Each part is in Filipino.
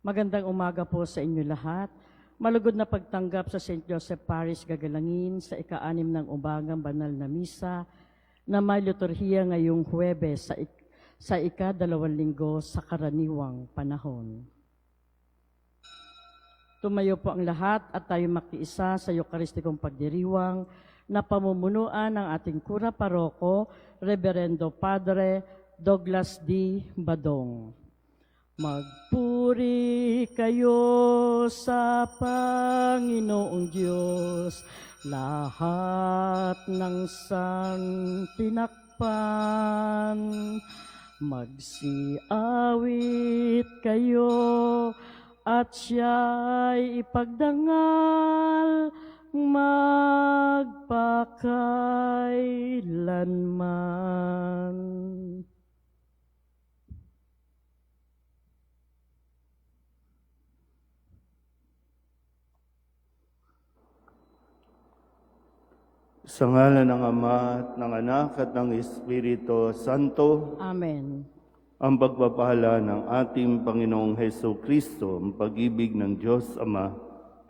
Magandang umaga po sa inyo lahat. Malugod na pagtanggap sa St. Joseph Parish Gagalangin sa ika-6 ng umagang banal na misa na may liturhiya ngayong Huwebes sa ika-2 linggo sa karaniwang panahon. Tumayo po ang lahat at tayo makiisa sa Eucharistikong pagdiriwang na pamumunuan ng ating Kura Paroko, Reverendo Padre Douglas D. Badong. Magpuri kayo sa Panginoong Diyos, lahat ng santinakpan. Magsiawit kayo at siya'y ipagdangal magpakailanman. Sa ngalan ng Ama at ng Anak at ng Espiritu Santo, Amen. ang pagpapala ng ating Panginoong Hesukristo, ang pag-ibig ng Diyos Ama,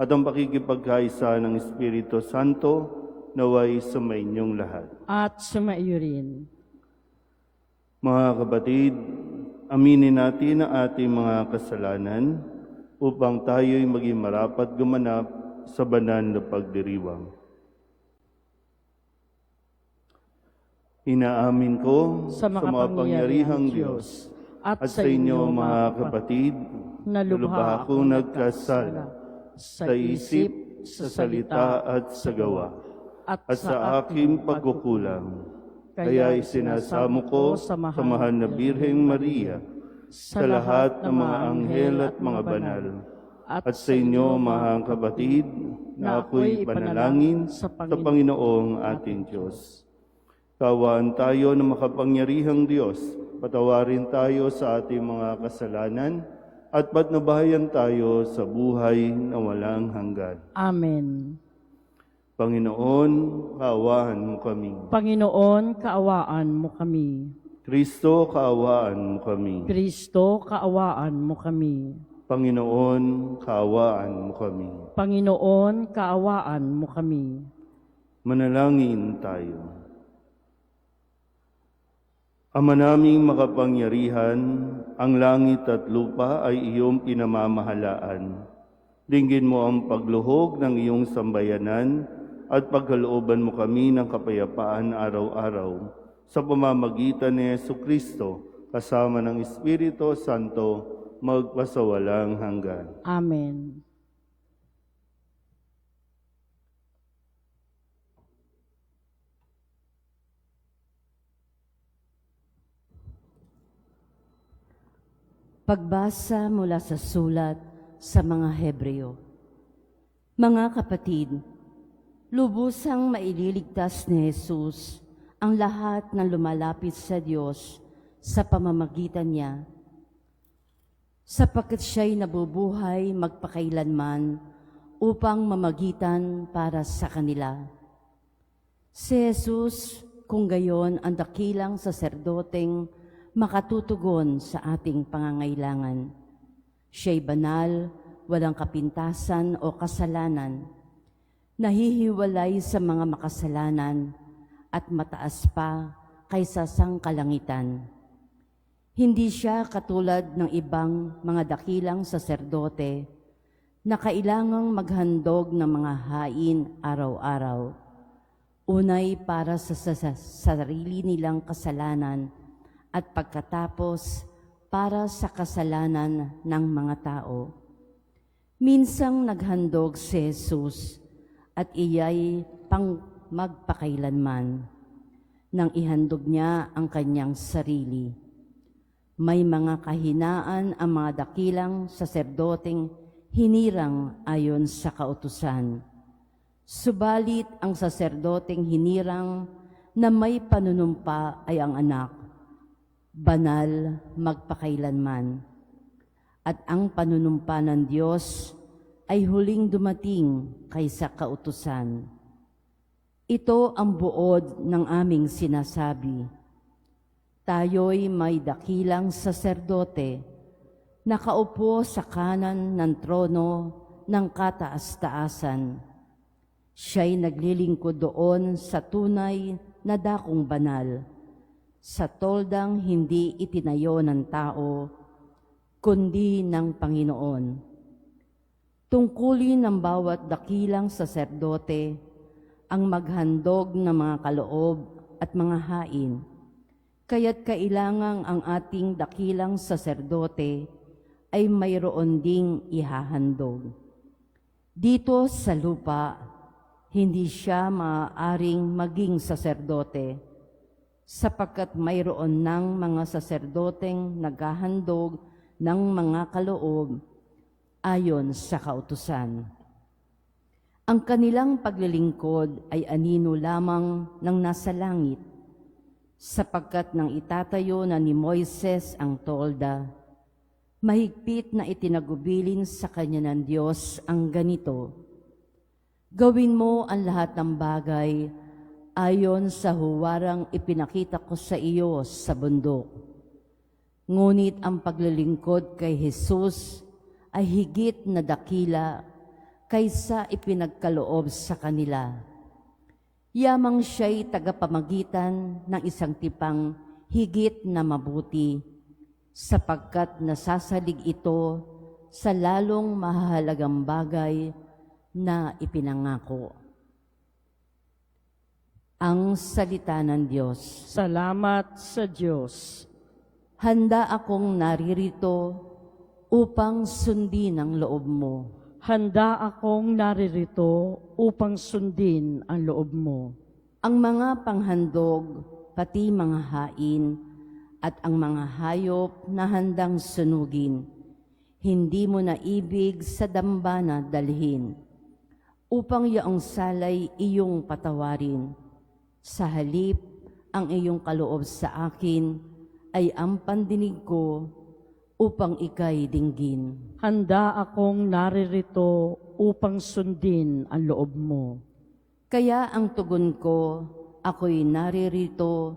at ang pakikipagkaisa ng Espiritu Santo, naway sumainyong lahat. At sumaiyo rin. Mga kapatid, aminin natin ang ating mga kasalanan upang tayo'y maging marapat gumanap sa banal na pagdiriwang. Inaamin ko Sa makapangyarihang Diyos at sa inyo mga kapatid, na lubha akong nagkasala sa isip, sa salita at sa gawa, at sa aking pagkukulang. Kaya isinasamo ko sa mahal na Birheng Maria, sa lahat ng mga anghel at mga banal, at sa inyo mga kapatid, na ako'y ipanalangin sa Panginoong ating Diyos. Kaawaan tayo ng makapangyarihang Diyos, patawarin tayo sa ating mga kasalanan, at patnubayan tayo sa buhay na walang hanggan. Amen. Panginoon, kaawaan mo kami. Panginoon, kaawaan mo kami. Kristo, kaawaan mo kami. Kristo, kaawaan mo kami. Panginoon, kaawaan mo kami. Panginoon, kaawaan mo kami. Manalangin tayo. Ama naming makapangyarihan, ang langit at lupa ay iyong pinamamahalaan. Dinggin mo ang pagluhog ng iyong sambayanan at pagkalooban mo kami ng kapayapaan araw-araw sa pamamagitan ni Jesucristo kasama ng Espiritu Santo magpasawalang hanggan. Amen. Pagbasa mula sa sulat sa mga Hebreo. Mga kapatid, lubusang maililigtas ni Jesus ang lahat ng lumalapit sa Diyos sa pamamagitan niya, sapagkat siya'y nabubuhay magpakailanman upang mamagitan para sa kanila. Si Jesus, kung gayon ang dakilang saserdoteng makatutugon sa ating pangangailangan. Siya'y banal, walang kapintasan o kasalanan, nahihiwalay sa mga makasalanan at mataas pa kaysa sangkalangitan. Hindi siya katulad ng ibang mga dakilang saserdote na kailangang maghandog ng mga hain araw-araw. Unay para sa sarili nilang kasalanan at pagkatapos para sa kasalanan ng mga tao. Minsang naghandog si Jesus at iya'y pang magpakailanman nang ihandog niya ang kanyang sarili. May mga kahinaan ang mga dakilang saserdoteng hinirang ayon sa kautusan. Subalit ang saserdoteng hinirang na may panunumpa ay ang anak, banal magpakailanman. At ang panunumpa ng Diyos ay huling dumating kaysa kautusan. Ito ang buod ng aming sinasabi. Tayo'y may dakilang saserdote nakaupo sa kanan ng trono ng kataas-taasan. Siya'y naglilingkod doon sa tunay na dakong banal, sa toldang hindi itinayo ng tao, kundi ng Panginoon. Tungkulin ng bawat dakilang saserdote ang maghandog ng mga kaloob at mga hain, kaya't kailangang ang ating dakilang saserdote ay mayroon ding ihahandog. Dito sa lupa, hindi siya maaaring maging saserdote sapagkat mayroon ng mga saserdoteng naghahandog ng mga kaloob ayon sa kautusan. Ang kanilang paglilingkod ay anino lamang ng nasa langit, sapagkat nang itatayo na ni Moises ang tolda, mahigpit na itinagubilin sa kanya ng Diyos ang ganito: gawin mo ang lahat ng bagay ayon sa huwarang ipinakita ko sa iyo sa bundok. Ngunit ang paglilingkod kay Jesus ay higit na dakila kaysa ipinagkaloob sa kanila. Yamang siya'y tagapamagitan ng isang tipang higit na mabuti, sapagkat nasasalig ito sa lalong mahalagang bagay na ipinangako. Ang salita ng Diyos. Salamat sa Diyos. Handa akong naririto upang sundin ang loob mo. Handa akong naririto upang sundin ang loob mo. Ang mga panghandog, pati mga hain, at ang mga hayop na handang sunugin, hindi mo na ibig sa dambana dalhin, upang yaong salay iyong patawarin. Sa halip, ang iyong kaloob sa akin ay ang pandinig ko upang ika'y dinggin. Handa akong naririto upang sundin ang loob mo. Kaya ang tugon ko, ako'y naririto,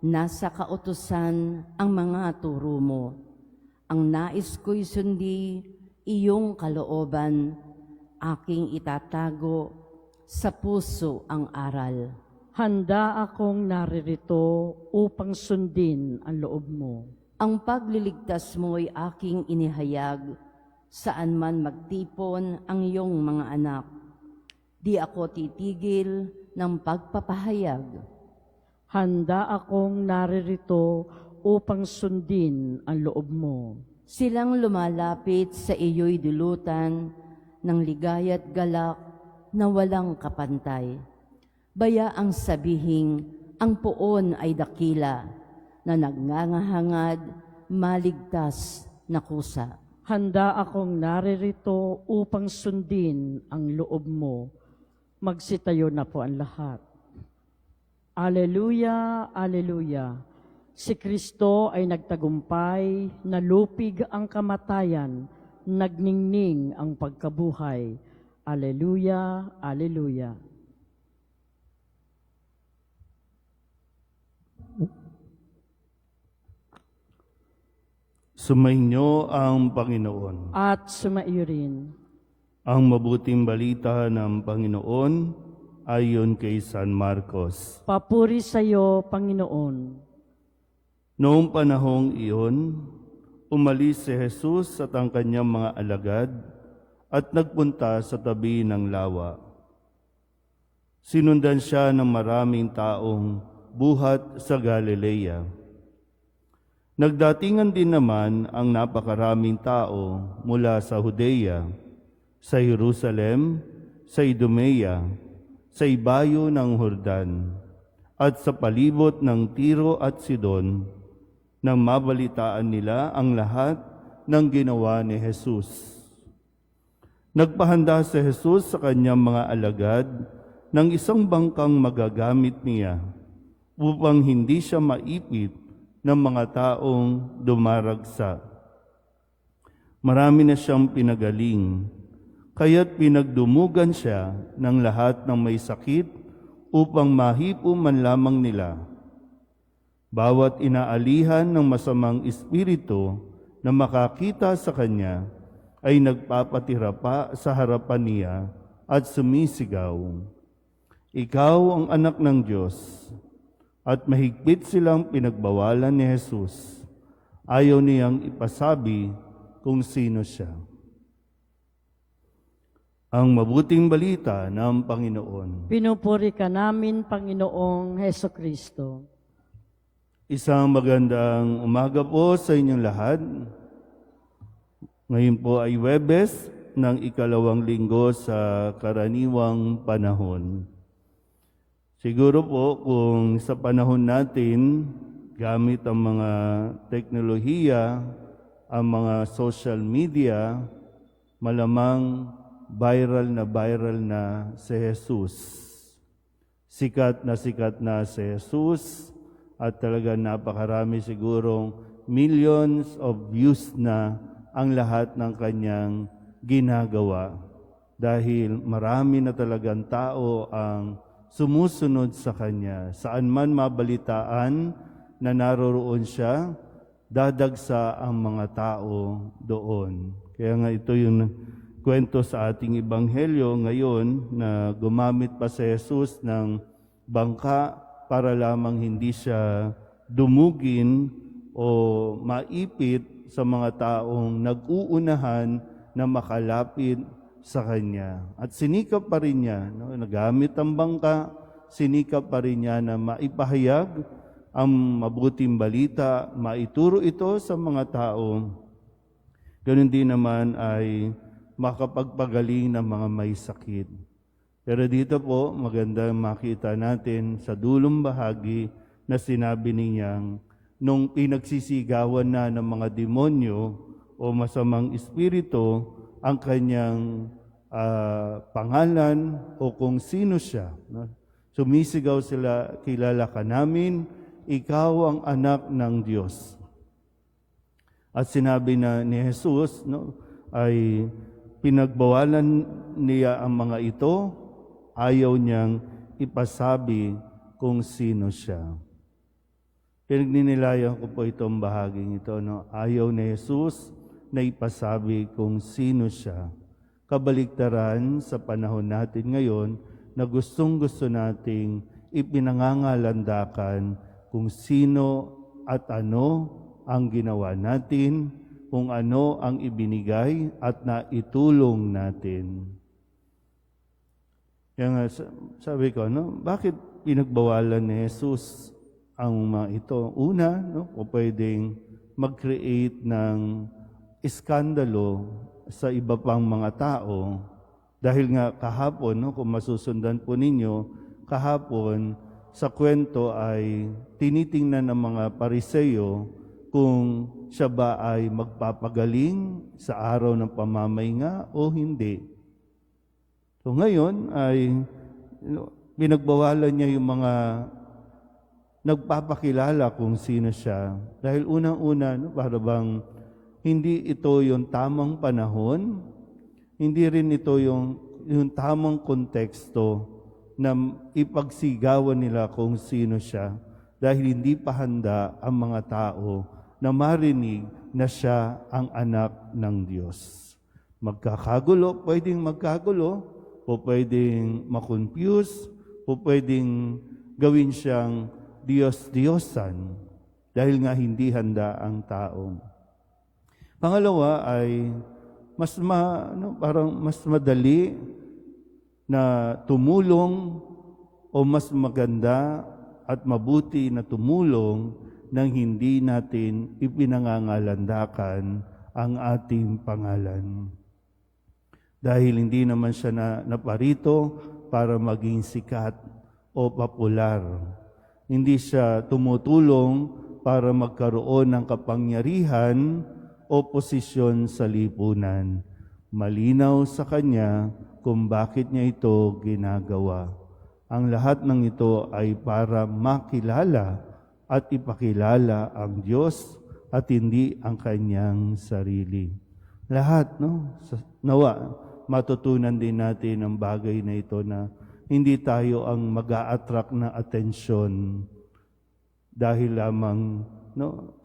nasa kautusan ang mga turo mo. Ang nais ko'y sundi, iyong kalooban, aking itatago, sa puso ang aral. Handa akong naririto upang sundin ang loob mo. Ang pagliligtas mo'y aking inihayag, saan man magtipon ang iyong mga anak. Di ako titigil ng pagpapahayag. Handa akong naririto upang sundin ang loob mo. Silang lumalapit sa iyo'y dulutan ng ligaya't galak na walang kapantay. Baya ang sabihing ang poon ay dakila na nagnangahangad maligtas na kusa. Handa akong naririto upang sundin ang loob mo. Magsitayo na po ang lahat. Aleluya, aleluya. Si Kristo ay nagtagumpay, nalupig ang kamatayan, nagningning ang pagkabuhay. Aleluya, aleluya. Sumainyo ang Panginoon. At sumaiyo rin. Ang mabuting balita ng Panginoon ayon kay San Marcos. Papuri sa iyo, Panginoon. Noong panahong iyon, umalis si Jesus at ang kanyang mga alagad at nagpunta sa tabi ng lawa. Sinundan siya ng maraming taong buhat sa Galilea. Nagdatingan din naman ang napakaraming tao mula sa Judea, sa Jerusalem, sa Idumea, sa ibayo ng Jordan, at sa palibot ng Tiro at Sidon, nang mabalitaan nila ang lahat ng ginawa ni Jesus. Nagpahanda si Jesus sa kanyang mga alagad ng isang bangkang magagamit niya upang hindi siya maipit ng mga taong dumaragsa. Marami na siyang pinagaling, kaya't pinagdumugan siya ng lahat ng may sakit upang mahipo man lamang nila. Bawat inaalihan ng masamang espiritu, na makakita sa kanya ay nagpapatira pa sa harapan niya at sumisigaw, "Ikaw ang anak ng Diyos." At mahigpit silang pinagbawalan ni Jesus. Ayaw niyang ipasabi kung sino siya. Ang mabuting balita ng Panginoon. Pinupuri ka namin, Panginoong Heso Kristo. Isang magandang umaga po sa inyong lahat. Ngayon po ay Huwebes ng ikalawang linggo sa karaniwang panahon. Siguro po kung sa panahon natin, gamit ang mga teknolohiya, ang mga social media, malamang viral na si Jesus. Sikat na si Jesus at talaga napakarami sigurong millions of views na ang lahat ng kanyang ginagawa. Dahil marami na talagang tao ang sumusunod sa kanya. Saan man mabalitaan na naroroon siya, dadagsa ang mga tao doon. Kaya nga ito yung kwento sa ating ebanghelyo ngayon na gumamit pa si Jesus ng bangka para lamang hindi siya dumugin o maipit sa mga taong nag-uunahan na makalapit sa Kanya. At sinikap pa rin niya, nagamit ang bangka, sinikap pa rin niya na maipahayag ang mabuting balita, maituro ito sa mga tao. Ganun din naman ay makapagpagaling ng mga may sakit. Pero dito po, maganda makita natin sa dulong bahagi na sinabi niyang nung pinagsisigawan na ng mga demonyo o masamang espiritu ang kanyang pangalan o kung sino siya. Sumisigaw sila, "Kilala ka namin, ikaw ang anak ng Diyos." At sinabi na ni Jesus, ay pinagbawalan niya ang mga ito, ayaw niyang ipasabi kung sino siya. Pinagninilayan ko po itong bahaging ito. Ayaw ni Jesus na ipasabi kung sino siya. Kabaliktaran sa panahon natin ngayon na gustong-gusto nating ipinangangalandakan kung sino at ano ang ginawa natin, kung ano ang ibinigay at naitulong natin. Kaya nga, sabi ko, bakit pinagbawalan ni Jesus ang mga ito? Una, kung pwedeng mag-create ng iskandalo sa iba pang mga tao. Dahil nga kahapon, kung masusundan po ninyo, kahapon sa kwento ay tinitingnan ng mga Pariseo kung siya ba ay magpapagaling sa araw ng pamamahinga o hindi. So ngayon ay pinagbawalan niya yung mga nagpapakilala kung sino siya. Dahil unang-una, para bang hindi ito yung tamang panahon, hindi rin ito yung tamang konteksto na ipagsigawan nila kung sino siya dahil hindi pa handa ang mga tao na marinig na siya ang anak ng Diyos. Magkakagulo, pwedeng magkagulo, o pwedeng makonfuse, o pwedeng gawin siyang Diyos-Diyosan dahil nga hindi handa ang tao. Pangalawa ay parang mas madali na tumulong o mas maganda at mabuti na tumulong nang hindi natin ipinangangalandakan ang ating pangalan. Dahil hindi naman siya naparito para maging sikat o popular. Hindi siya tumutulong para magkaroon ng kapangyarihan o posisyon sa lipunan. Malinaw sa kanya kung bakit niya ito ginagawa. Ang lahat ng ito ay para makilala at ipakilala ang Diyos at hindi ang kanyang sarili. Lahat, nawa, matutunan din natin ang bagay na ito na hindi tayo ang mag-a-attract na atensyon dahil lamang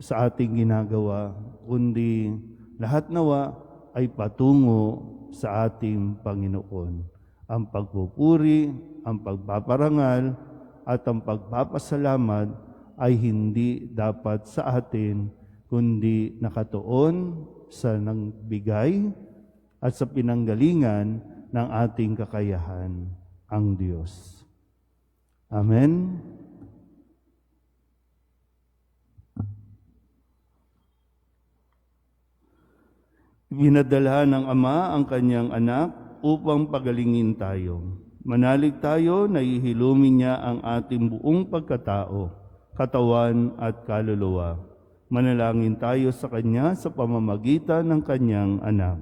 sa ating ginagawa, kundi lahat nawa ay patungo sa ating Panginoon. Ang pagpupuri, ang pagpaparangal, at ang pagpapasalamat ay hindi dapat sa atin, kundi nakatuon sa nagbigay at sa pinanggalingan ng ating kakayahan, ang Diyos. Amen. Pinadala ng Ama ang kanyang anak upang pagalingin tayo. Manalig tayo na ihilumin niya ang ating buong pagkatao, katawan at kaluluwa. Manalangin tayo sa Kanya sa pamamagitan ng Kanyang anak.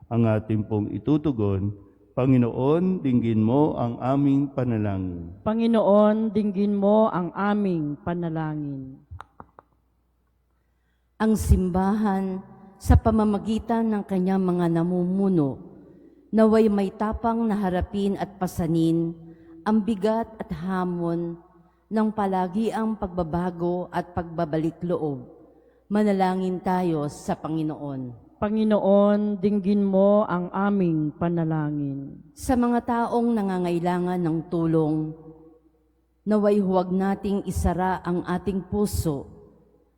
Ang ating pong itutugon, Panginoon, dinggin mo ang aming panalangin. Panginoon, dinggin mo ang aming panalangin. Ang simbahan sa pamamagitan ng kanyang mga namumuno, naway may tapang na harapin at pasanin ang bigat at hamon ng palagi ang pagbabago at pagbabalik loob. Manalangin tayo sa Panginoon. Panginoon, dinggin mo ang aming panalangin. Sa mga taong nangangailangan ng tulong, naway huwag nating isara ang ating puso,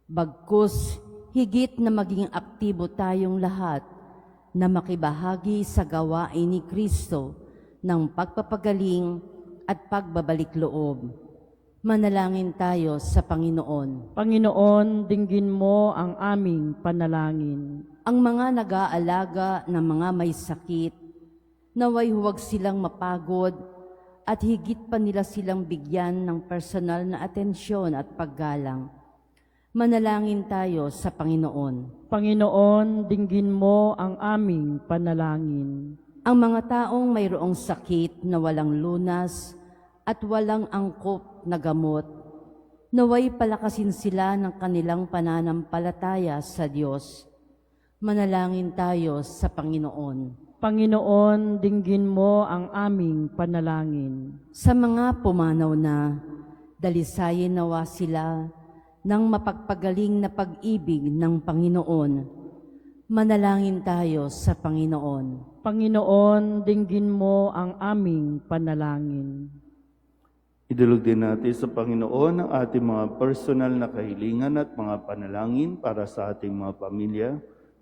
bagkus higit na maging aktibo tayong lahat na makibahagi sa gawain ni Kristo ng pagpapagaling at pagbabalik loob. Manalangin tayo sa Panginoon. Panginoon, dinggin mo ang aming panalangin. Ang mga nag-aalaga ng mga may sakit, naway huwag silang mapagod at higit pa nila silang bigyan ng personal na atensyon at paggalang. Manalangin tayo sa Panginoon. Panginoon, dinggin mo ang aming panalangin. Ang mga taong mayroong sakit na walang lunas at walang angkop na gamot, naway palakasin sila ng kanilang pananampalataya sa Diyos. Manalangin tayo sa Panginoon. Panginoon, dinggin mo ang aming panalangin. Sa mga pumanaw na, dalisayin nawa sila ng mapagpagaling na pag-ibig ng Panginoon. Manalangin tayo sa Panginoon. Panginoon, dinggin mo ang aming panalangin. Idulog din natin sa Panginoon ang ating mga personal na kahilingan at mga panalangin para sa ating mga pamilya,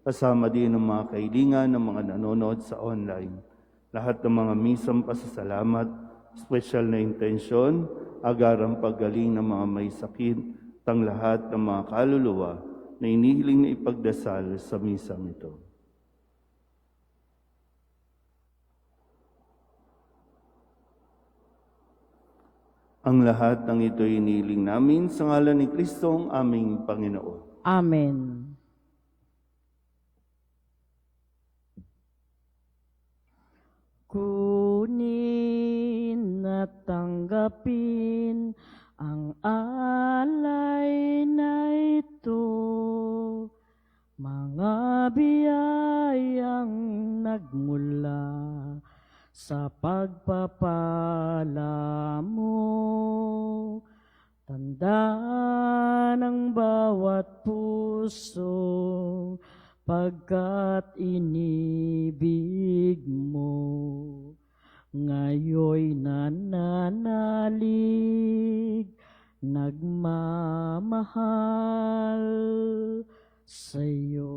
kasama din ang mga kahilingan ng mga nanonood sa online. Lahat ng mga misang pasasalamat, special na intensyon, agarang paggaling ng mga may sakit, ang lahat ng mga kaluluwa na inihiling na ipagdasal sa misang ito. Ang lahat ng ito inihiling namin sa ngalan ni Kristong aming Panginoon. Amen. Kunin at tanggapin ang alay na ito, mga biyayang nagmula sa pagpapala mo. Tanda ng bawat puso, pagkat inibig mo. Ngayoy nananalig, nagmamahal sa'yo.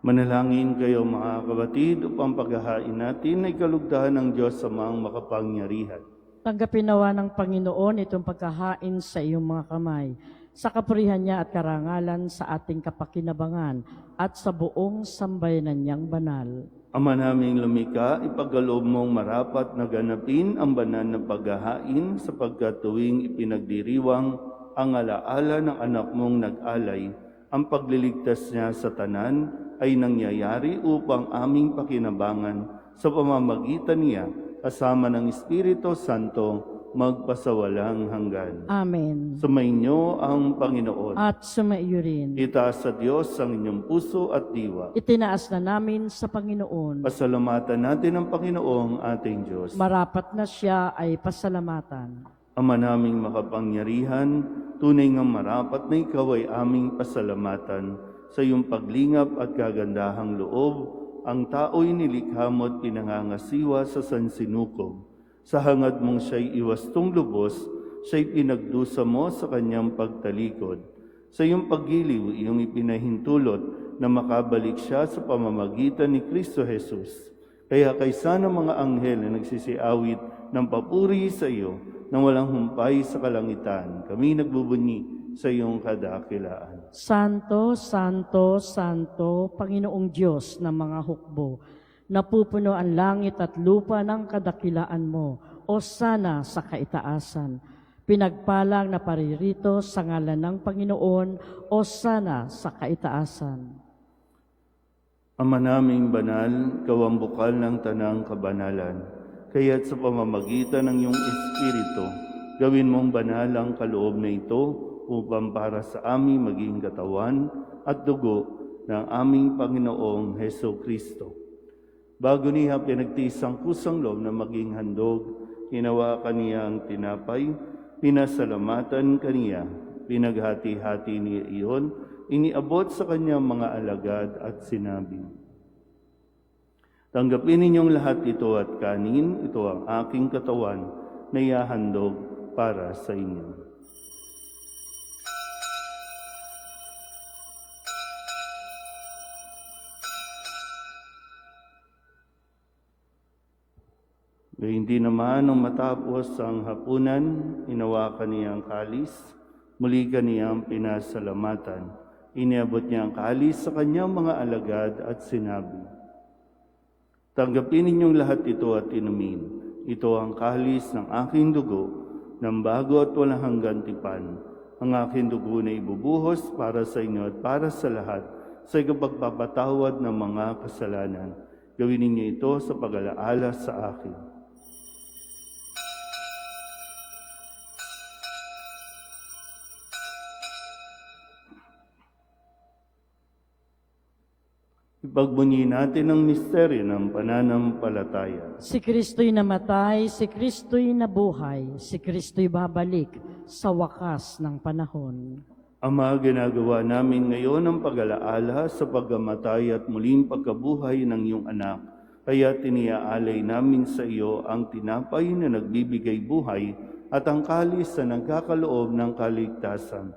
Manalangin kayo mga kabatid upang paghahain natin ay kalugdahan ng Diyos sa mga makapangyarihan. Tanggapin nawa ng Panginoon itong pagkahain sa iyong mga kamay, sa kapurihan niya at karangalan sa ating kapakinabangan at sa buong sambayanan niyang banal. Ama naming lumikha, ipagkaloob mong marapat na ganapin ang banal na paghahain sapagkat tuwing ipinagdiriwang ang alaala ng anak mong nag-alay, ang pagliligtas niya sa tanan ay nangyayari upang aming pakinabangan sa pamamagitan niya kasama ng Espiritu Santo magpasawalang hanggan. Amen. Sumainyo ang Panginoon. At sumaiyo rin. Itaas sa Diyos ang inyong puso at diwa. Itinaas na namin sa Panginoon. Pasalamatan natin ang Panginoong ating Diyos. Marapat na siya ay pasalamatan. Ama naming makapangyarihan, tunay nga marapat na ikaw ay aming pasalamatan sa iyong paglingap at kagandahang loob. Ang tao'y nilikha mo at pinangangasiwa sa sansinukob. Sa hangad mong siya'y iwastong lubos, siya'y pinagdusa mo sa kanyang pagtalikod. Sa iyong paggiliw, iyong ipinahintulot na makabalik siya sa pamamagitan ni Kristo Jesus. Kaya kaysa ng mga anghel na nagsisiawit ng papuri sa iyo, nang walang humpay sa kalangitan, kami nagbubunyi sa iyong kadakilaan. Santo, Santo, Santo, Panginoong Diyos ng mga hukbo, napupuno ang langit at lupa ng kadakilaan mo, o sana sa kaitaasan. Pinagpalang na paririto sa ngalan ng Panginoon, o sana sa kaitaasan. Ama naming banal, ikaw ang bukal ng tanang kabanalan. Kaya't sa pamamagitan ng iyong Espiritu, gawin mong banal ang kaloob na ito upang para sa aming maging katawan at dugo ng aming Panginoong Heso Kristo. Bago niya pinagtiis ang kusang loob na maging handog, hinawakan niya ang tinapay, pinasalamatan kaniya, pinaghati-hati niya iyon, iniabot sa kanyang mga alagad at sinabi, "Tanggapin ninyong lahat ito at kanin, ito ang aking katawan na ihahandog para sa inyo." Gayun din naman, nung matapos ang hapunan, hinawakan niya ang kalis, muli kaniyang pinasalamatan. Iniabot niya ang kalis sa kanyang mga alagad at sinabi, "Tanggapin ninyong lahat ito at inumin. Ito ang kalis ng aking dugo, ng bago at walang hanggang tipan. Ang aking dugo na ibubuhos para sa inyo at para sa lahat, sa ikapagpapatawad ng mga kasalanan. Gawin ninyo ito sa pag-alaala sa akin." Ipagbunyi natin ang misteryo ng pananampalataya. Si Kristo'y namatay, si Kristo'y nabuhay, si Kristo'y babalik sa wakas ng panahon. Ama, ginagawa namin ngayon ang pag-alaala sa pagkamatay at muling pagkabuhay ng iyong anak. Kaya tiniaalay namin sa iyo ang tinapay na nagbibigay buhay at ang kalis na nagkakaloob ng kaligtasan.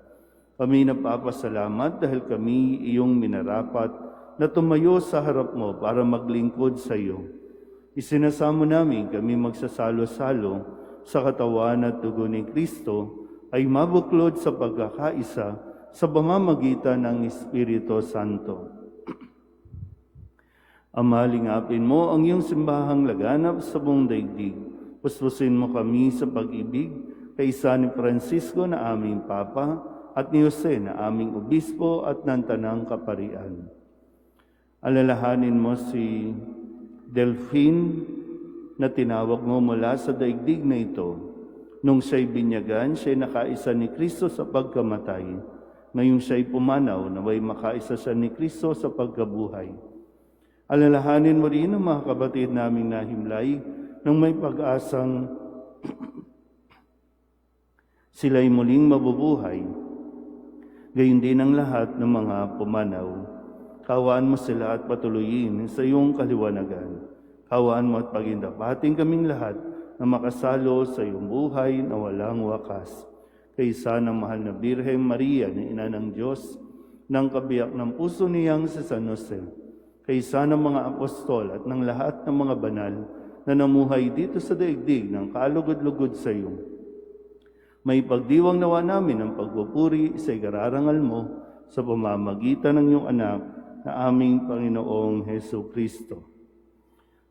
Kami napapasalamat dahil kami iyong minarapat na tumayo sa harap mo para maglingkod sa iyo. Isinasamo namin kami magsasalo-salo sa katawan at dugo ni Kristo ay mabuklod sa pagkakaisa sa pamamagitan ng Espiritu Santo. Ama, lingapin mo ang iyong simbahang laganap sa buong daigdig. Puspusin mo kami sa pag-ibig kaysa ni Francisco na aming Papa at ni Jose na aming Obispo at ng Tanang Kaparian. Alalahanin mo si Delphine na tinawag mo mula sa daigdig na ito. Nung siya'y binyagan, siya'y nakaisa ni Kristo sa pagkamatay. Ngayong siya'y pumanaw, naway makaisa siya ni Kristo sa pagkabuhay. Alalahanin mo rin ang mga kapatid naming nahimlay nang may pag-asang sila'y muling mabubuhay. Gayon din ang lahat ng mga pumanaw. Kawaan mo sila at patuloyin sa iyong kaliwanagan. Kawaan mo at pagindapating kaming lahat na makasalo sa iyong buhay na walang wakas. Kaysa ng mahal na Birheng Maria na ina ng Diyos, ng kabiyak ng puso niyang si San Jose, kaysa ng mga apostol at ng lahat ng mga banal na namuhay dito sa daigdig ng kalugod-lugod sa iyo. May pagdiwang nawa namin ang pagpupuri sa ikararangal mo sa pamamagitan ng iyong anak na aming Panginoong Heso Kristo.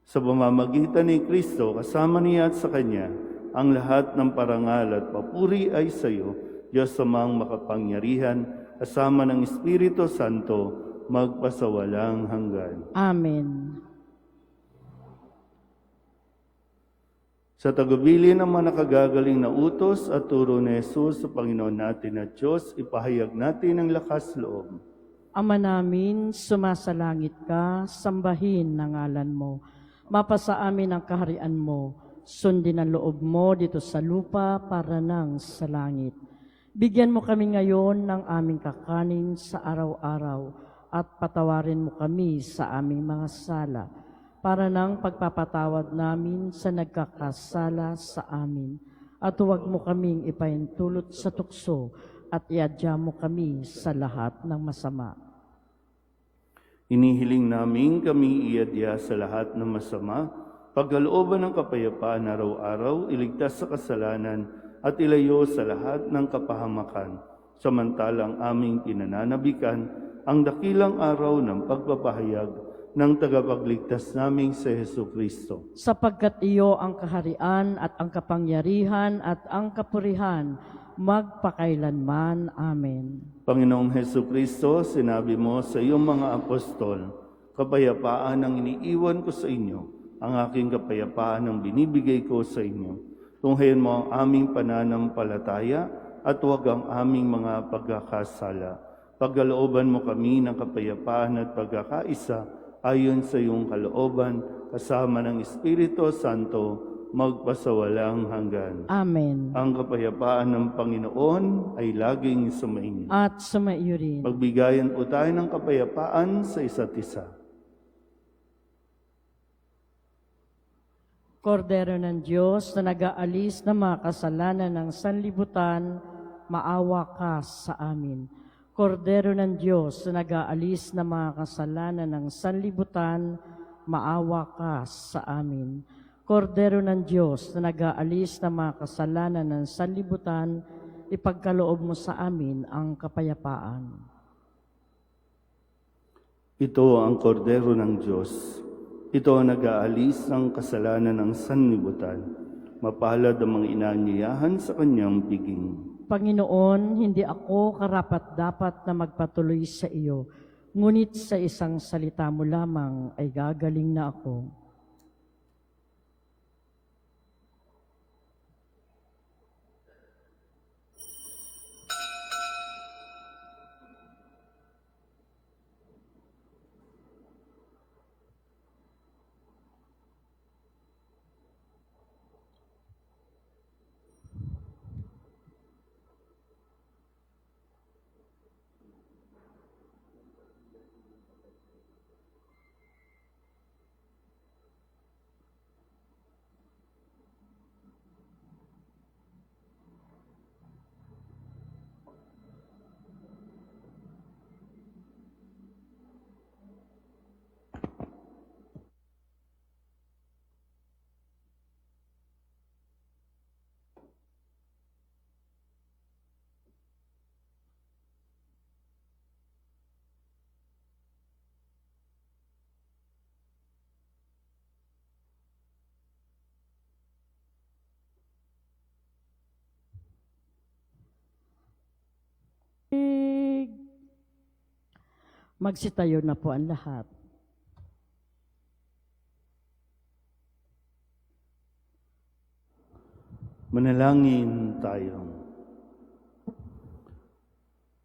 Sa pamamagitan ni Kristo, kasama niya at sa Kanya, ang lahat ng parangal at papuri ay sa iyo, Diyos Amang makapangyarihan, kasama ng Espiritu Santo, magpasawalang hanggan. Amen. Sa tagubili ng mga nakagagaling na utos at turo ni Jesus sa Panginoon natin at Diyos, ipahayag natin ang lakas loob. Ama namin, sumasalangit ka, sambahin ang ngalan mo. Mapasa amin ang kaharian mo. Sundin ang loob mo dito sa lupa para nang sa langit. Bigyan mo kami ngayon ng aming kakanin sa araw-araw at patawarin mo kami sa aming mga sala para nang pagpapatawad namin sa nagkakasala sa amin. At huwag mo kaming ipahintulot sa tukso at iadya mo kami sa lahat ng masama. Inihiling namin kami iadya sa lahat ng masama, pagkalooban ng kapayapaan araw-araw, iligtas sa kasalanan at ilayo sa lahat ng kapahamakan, samantalang aming pinananabikan ang dakilang araw ng pagpapahayag ng tagapagligtas naming si Jesucristo. Sapagkat iyo ang kaharian at ang kapangyarihan at ang kapurihan, magpakailanman. Amen. Panginoong Jesucristo, sinabi mo sa iyong mga apostol, kapayapaan ang iniiwan ko sa inyo, ang aking kapayapaan ang binibigay ko sa inyo. Tunghayan mo ang aming pananampalataya at huwag ang aming mga pagkakasala. Pagkalooban mo kami ng kapayapaan at pagkakaisa ayon sa iyong kalooban, kasama ng Espiritu Santo, magpasawalang hanggan. Amen. Ang kapayapaan ng Panginoon ay laging sumainyo. At sumaiyo rin. Magbigayan po tayo ng kapayapaan sa isa't isa. Kordero ng Diyos na nag-aalis ng mga kasalanan ng sanlibutan, maawa ka sa amin. Kordero ng Diyos na nag-aalis ng mga kasalanan ng sanlibutan, maawa ka sa amin. Kordero ng Diyos na nag-aalis ng mga kasalanan ng sanlibutan, ipagkaloob mo sa amin ang kapayapaan. Ito ang kordero ng Diyos. Ito ang nag-aalis ng kasalanan ng sanlibutan. Mapalad ang mga inaanyayahan sa kanyang piging. Panginoon, hindi ako karapat-dapat na magpatuloy sa iyo, ngunit sa isang salita mo lamang ay gagaling na ako. Magsitayo na po ang lahat. Manalangin tayo.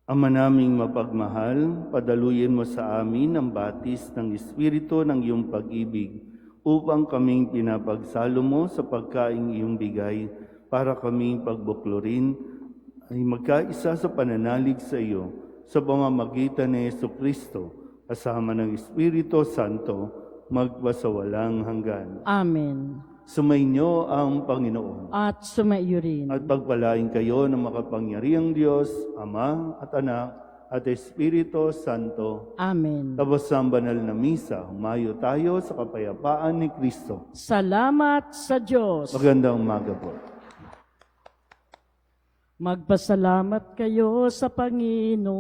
Ama naming mapagmahal, padaluyin mo sa amin ang batis ng Espiritu ng iyong pag-ibig upang kaming pinapagsalo mo sa pagkaing iyong bigay para kaming pagbuklurin ay magkaisa sa pananalig sa iyo sa pamamagitan ni Jesucristo kasama ng Espiritu Santo magpasawalang hanggan. Amen. Sumainyo ang Panginoon. At sumaiyo rin. At pagpalain kayo ng makapangyarihang Diyos, Ama at Anak at Espiritu Santo. Amen. Tapos ang banal na misa, humayo tayo sa kapayapaan ni Kristo. Salamat sa Diyos. Magandang umaga po. Magpasalamat kayo sa Panginoon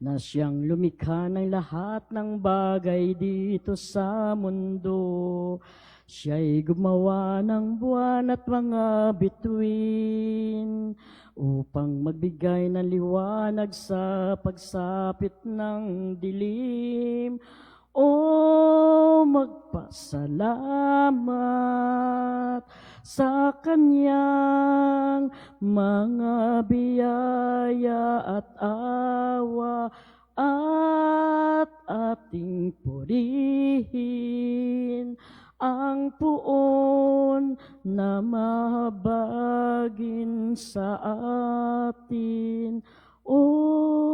na siyang lumikha ng lahat ng bagay dito sa mundo. Siya'y gumawa ng buwan at mga bituin upang magbigay ng liwanag sa pagsapit ng dilim, O magpasalamat sa Kanyang mga biyaya at awa, at ating purihin ang puon na mahabagin sa atin. O